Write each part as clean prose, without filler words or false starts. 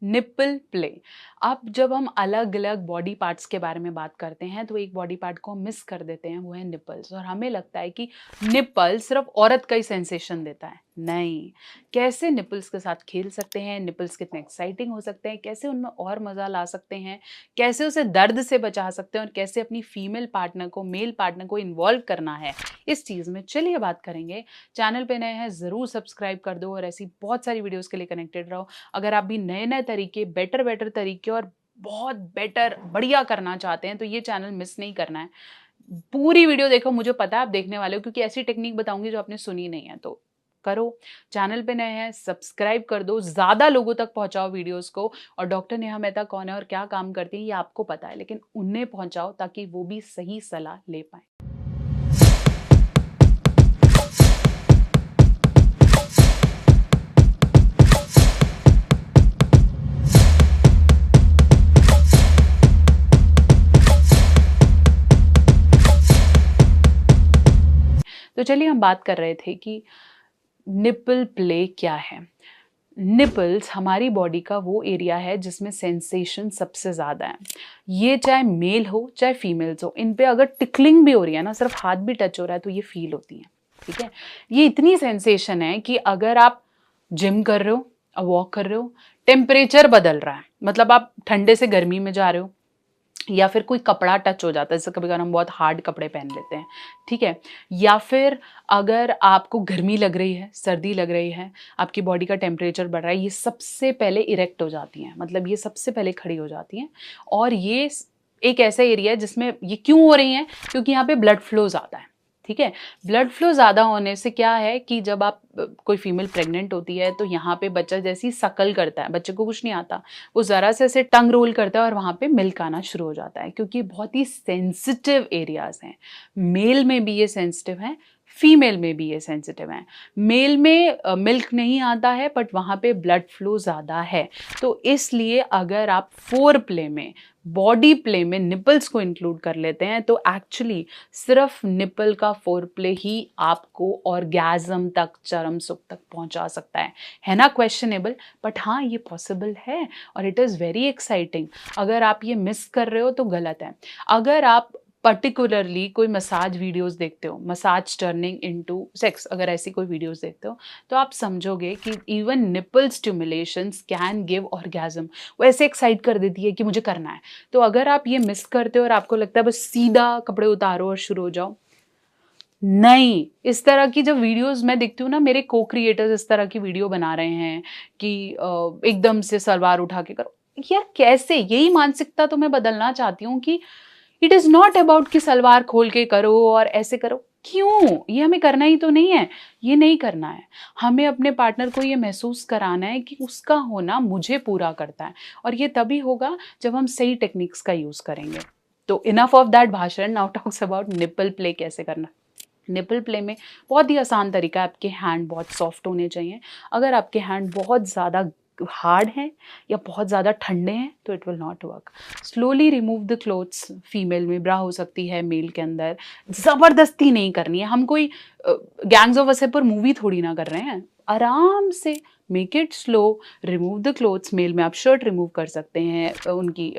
Nipple play. अब जब हम अलग अलग बॉडी पार्ट्स के बारे में बात करते हैं तो एक बॉडी पार्ट को हम मिस कर देते हैं, वो है निप्पल्स। और हमें लगता है कि निप्पल सिर्फ औरत का ही सेंसेशन देता है। नहीं, कैसे निप्पल्स के साथ खेल सकते हैं, निप्पल्स कितने एक्साइटिंग हो सकते हैं, कैसे उनमें और मज़ा ला सकते हैं, कैसे उसे दर्द से बचा सकते हैं और कैसे अपनी फीमेल पार्टनर को, मेल पार्टनर को इन्वॉल्व करना है इस चीज़ में, चलिए बात करेंगे। चैनल पे नए हैं ज़रूर सब्सक्राइब कर दो और ऐसी बहुत सारी वीडियोज़ के लिए कनेक्टेड रहो। अगर आप भी नए नए तरीके, बेटर तरीके और बहुत बेटर बढ़िया करना चाहते हैं तो ये चैनल मिस नहीं करना है। पूरी वीडियो देखो, मुझे पता है आप देखने वाले हो क्योंकि ऐसी टेक्निक बताऊंगी जो आपने सुनी नहीं है। तो करो, चैनल पे नए हैं सब्सक्राइब कर दो, ज़्यादा लोगों तक पहुंचाओ वीडियोस को। और डॉक्टर नेहा मेहता कौन है और क्या काम करती है ये आपको पता है, लेकिन उन्हें पहुंचाओ ताकि वो भी सही सलाह ले पाए। तो चलिए, हम बात कर रहे थे कि निप्पल प्ले क्या है। निपल्स हमारी बॉडी का वो एरिया है जिसमें सेंसेशन सबसे ज़्यादा है। ये चाहे मेल हो चाहे फीमेल्स हो, इन पे अगर टिकलिंग भी हो रही है ना, सिर्फ हाथ भी टच हो रहा है तो ये फील होती है। ठीक है, ये इतनी सेंसेशन है कि अगर आप जिम कर रहे हो, वॉक कर रहे हो, टेम्परेचर बदल रहा है, मतलब आप ठंडे से गर्मी में जा रहे हो, या फिर कोई कपड़ा टच हो जाता है, जैसे कभी कभी हम बहुत हार्ड कपड़े पहन लेते हैं, ठीक है, या फिर अगर आपको गर्मी लग रही है, सर्दी लग रही है, आपकी बॉडी का टेम्परेचर बढ़ रहा है, ये सबसे पहले इरेक्ट हो जाती हैं, मतलब ये सबसे पहले खड़ी हो जाती हैं। और ये एक ऐसा एरिया है जिसमें ये क्यों हो रही हैं, क्योंकि यहाँ पे ब्लड फ्लो ज़्यादा है। ठीक है, ब्लड फ्लो ज़्यादा होने से क्या है कि जब आप कोई फीमेल प्रेग्नेंट होती है तो यहाँ पे बच्चा जैसी सकल करता है, बच्चे को कुछ नहीं आता, वो ज़रा से ऐसे टंग रोल करता है और वहाँ पे मिल्क आना शुरू हो जाता है, क्योंकि बहुत ही सेंसिटिव एरियाज हैं। मेल में भी ये सेंसिटिव है, फीमेल में भी ये सेंसिटिव है। मेल में मिल्क नहीं आता है बट वहाँ पे ब्लड फ्लो ज़्यादा है। तो इसलिए अगर आप फोर प्ले में, बॉडी प्ले में निपल्स को इंक्लूड कर लेते हैं तो एक्चुअली सिर्फ निपल का फोर प्ले ही आपको ऑर्गेज्म तक, चरम सुख तक पहुंचा सकता है ना क्वेश्चनेबल, बट हाँ ये पॉसिबल है और इट इज़ वेरी एक्साइटिंग। अगर आप ये मिस कर रहे हो तो गलत है। अगर आप पर्टिकुलरली कोई मसाज वीडियोस देखते हो, मसाज टर्निंग इनटू सेक्स, अगर ऐसी कोई वीडियोस देखते हो तो आप समझोगे कि even nipple stimulations can give orgasm. वो ऐसे एक्साइट कर देती है कि मुझे करना है। तो अगर आप ये मिस करते हो और आपको लगता है बस सीधा कपड़े उतारो और शुरू हो जाओ, नहीं, इस तरह की जब वीडियोस मैं देखती हूँ ना, मेरे को क्रिएटर्स इस तरह की वीडियो बना रहे हैं कि एकदम से सलवार उठा के करो, यार कैसे, यही मानसिकता तो मैं बदलना चाहती हूँ कि इट इज नॉट अबाउट कि सलवार खोल के करो और ऐसे करो। क्यों, ये हमें करना ही तो नहीं है, ये नहीं करना है। हमें अपने पार्टनर को ये महसूस कराना है कि उसका होना मुझे पूरा करता है, और ये तभी होगा जब हम सही टेक्निक्स का यूज करेंगे। तो इनफ ऑफ दैट भाषण, now talks about nipple play कैसे करना। निपल प्ले में बहुत ही आसान तरीका है, आपके हैंड बहुत सॉफ्ट होने चाहिए। अगर आपके हैंड बहुत ज़्यादा हार्ड हैं या बहुत ज़्यादा ठंडे हैं तो it will not work. Slowly remove the clothes, female में ब्रा हो सकती है, मेल के अंदर ज़बरदस्ती नहीं करनी है। हम कोई गैंग्स ऑफ वासेपुर मूवी थोड़ी ना कर रहे हैं, आराम से make it slow, remove the clothes. Male में आप शर्ट रिमूव कर सकते हैं, उनकी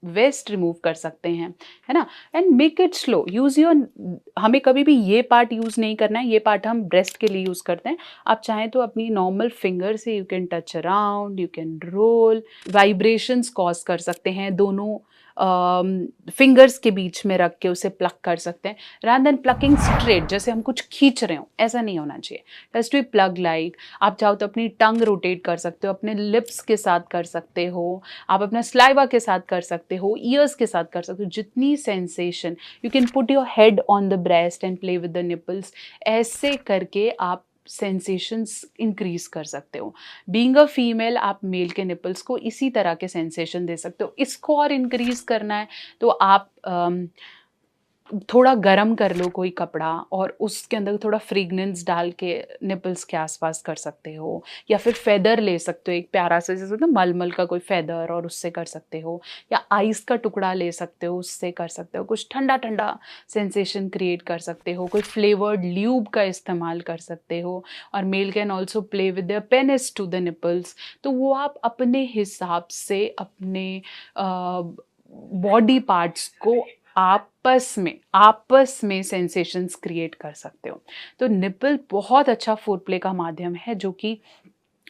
वेस्ट रिमूव कर सकते हैं, है ना, and make it slow, use your, हमें कभी भी ये पार्ट यूज़ नहीं करना है, ये पार्ट हम ब्रेस्ट के लिए यूज़ करते हैं। आप चाहें तो अपनी नॉर्मल फिंगर से you can touch around, you can roll, vibrations cause कर सकते हैं, दोनों फिंगर्स के बीच में रख के उसे प्लक कर सकते हैं, रादर देन प्लकिंग स्ट्रेट जैसे हम कुछ खींच रहे हो, ऐसा नहीं होना चाहिए। Just be plug like. आप चाहो तो अपनी टंग रोटेट कर सकते हो, अपने लिप्स के साथ कर सकते हो, आप अपना स्लाइवा के साथ कर सकते हो, ईयर्स के साथ कर सकते हो, जितनी sensation, you can put your head on the breast and play with the nipples. ऐसे करके आप सेंसेशंस इंक्रीज कर सकते हो। बीइंग अ फीमेल, आप मेल के निपल्स को इसी तरह के सेंसेशन दे सकते हो। इसको और इंक्रीज करना है तो आप थोड़ा गरम कर लो कोई कपड़ा और उसके अंदर थोड़ा फ्रेगनेंस डाल के निपल्स के आसपास कर सकते हो, या फिर फेदर ले सकते हो एक प्यारा सा, जैसे ना मलमल का कोई फेदर, और उससे कर सकते हो, या आइस का टुकड़ा ले सकते हो, उससे कर सकते हो, कुछ ठंडा ठंडा सेंसेशन क्रिएट कर सकते हो, कोई फ्लेवर्ड ल्यूब का इस्तेमाल कर सकते हो। और male can also play with their penis to the nipples. तो वो आप अपने हिसाब से अपने बॉडी पार्ट्स को आपस में सेंसेशंस क्रिएट कर सकते हो। तो निपल बहुत अच्छा फोरप्ले का माध्यम है जो कि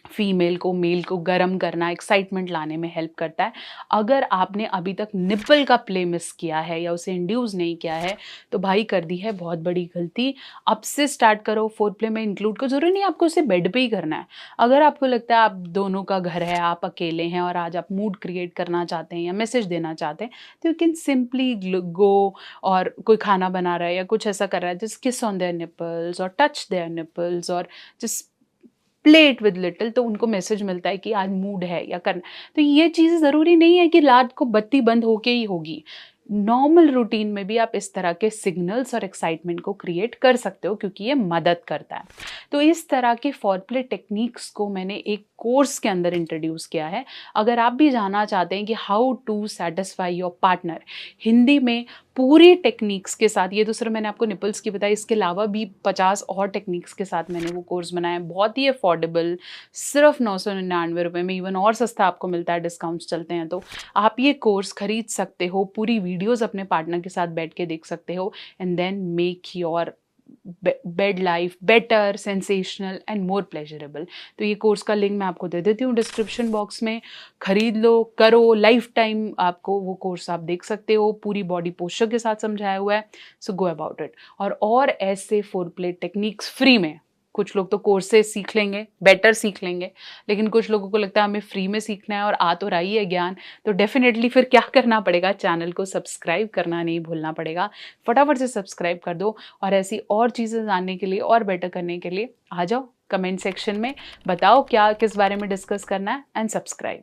फीमेल को मेल को गर्म करना, एक्साइटमेंट लाने में हेल्प करता है। अगर आपने अभी तक निपल का प्ले मिस किया है या उसे इंड्यूस नहीं किया है तो भाई कर दी है बहुत बड़ी गलती। अब से स्टार्ट करो, फोर प्ले में इंक्लूड करो। जरूरी नहीं आपको उसे बेड पे ही करना है। अगर आपको लगता है आप दोनों का घर है, आप अकेले हैं और आज आप मूड क्रिएट करना चाहते हैं या मैसेज देना चाहते हैं, तो यू कैन सिंपली गो, और कोई खाना बना रहा है या कुछ ऐसा कर रहा है, जस्ट किस ऑन देयर निपल्स और टच देयर निपल्स और just play it with little, तो उनको मैसेज मिलता है कि आज मूड है या करना। तो ये चीज़ ज़रूरी नहीं है कि रात को बत्ती बंद होके ही होगी। नॉर्मल रूटीन में भी आप इस तरह के सिग्नल्स और एक्साइटमेंट को क्रिएट कर सकते हो, क्योंकि ये मदद करता है। तो इस तरह के फोरप्ले टेक्निक्स को मैंने एक कोर्स के अंदर इंट्रोड्यूस किया है। अगर आप भी जानना चाहते हैं कि how to satisfy your partner Hindi में पूरी टेक्निक्स के साथ, ये तो सिर्फ मैंने आपको निपल्स की बताई, इसके अलावा भी 50 और टेक्निक्स के साथ मैंने वो कोर्स बनाया है। बहुत ही अफोर्डेबल, सिर्फ 999 रुपये में, इवन और सस्ता आपको मिलता है, डिस्काउंट्स चलते हैं। तो आप ये कोर्स खरीद सकते हो, पूरी वीडियोस अपने पार्टनर के साथ बैठ के देख सकते हो, and then make your bed life better, sensational and more pleasurable. तो ये कोर्स का लिंक मैं आपको दे देती हूँ डिस्क्रिप्शन बॉक्स में। खरीद लो, करो, लाइफ टाइम आपको वो कोर्स आप देख सकते हो, पूरी बॉडी पोस्चर के साथ समझाया हुआ है। सो गो अबाउट इट। और ऐसे फोरप्ले टेक्निक्स फ्री में, कुछ लोग तो कोर्स से सीख लेंगे, बेटर सीख लेंगे, लेकिन कुछ लोगों को लगता है हमें फ्री में सीखना है और आ तो रही है ज्ञान, तो डेफिनेटली फिर क्या करना पड़ेगा, चैनल को सब्सक्राइब करना नहीं भूलना पड़ेगा। फटाफट से सब्सक्राइब कर दो, और ऐसी और चीज़ें जानने के लिए और बेटर करने के लिए आ जाओ कमेंट सेक्शन में, बताओ क्या किस बारे में डिस्कस करना है, एंड सब्सक्राइब।